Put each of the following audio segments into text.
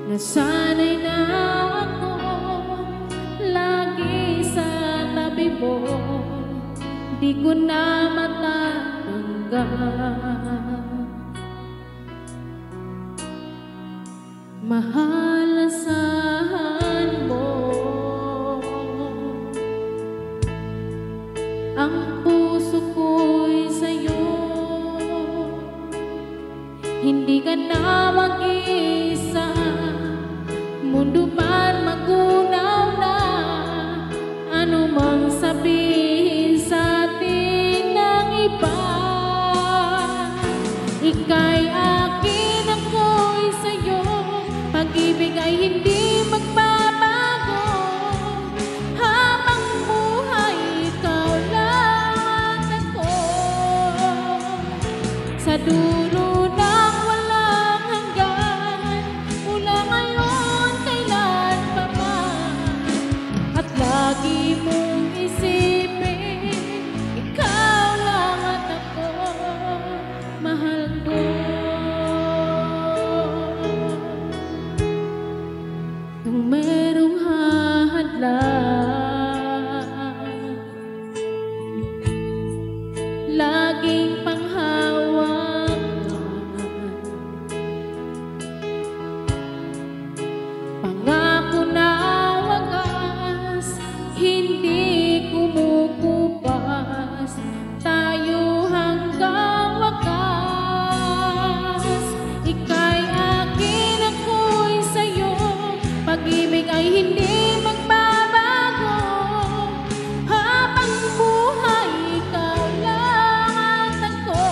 Nasanay na ako lagi sa tabi mo, di ko na matatanggap. Mahal, asahan mo ang puso ko'y sa'yo. Hindi ka na mag-isa, mundo man magunaw na, ano mang sabihin sa atin ng iba. Ika'y akin, ako'y sa'yo, pag-ibig ay hindi magbabago. Habang buhay, ikaw lang at ako. Sa dulo ng walang hanggan, mula ngayon kailan pa man, at lagi mong isipin, ikaw lang at ako, mahal ko. Kung merong hahadlang, laging panghawakan, pangako na wagas, hindi kumukupas, tayo hanggang wakas. Ika'y akin, ako'y sa'yo, pag-ibig ay hindi magbabago. Habang buhay, ikaw lang at ako.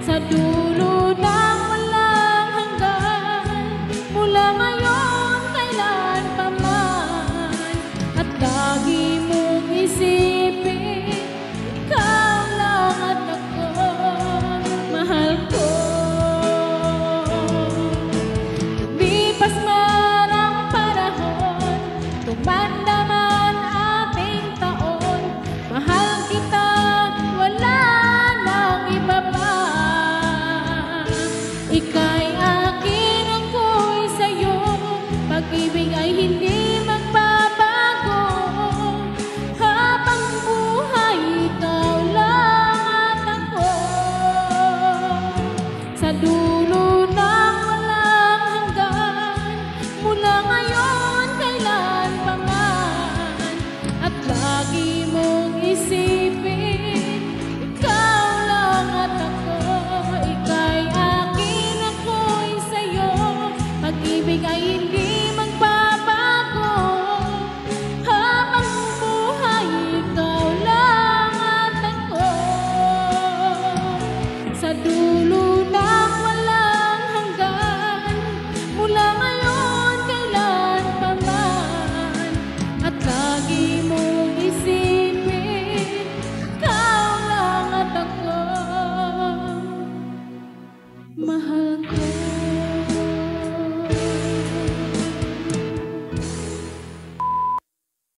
Sa dulo ng walang hanggan, mula ngayon kailan pa man, at lagi mong isipin, ikaw lang at ako, mahal ko. Lumipas man ang panahon, tumanda man ating taon, mahal kita, wala nang iba pa. Ikaw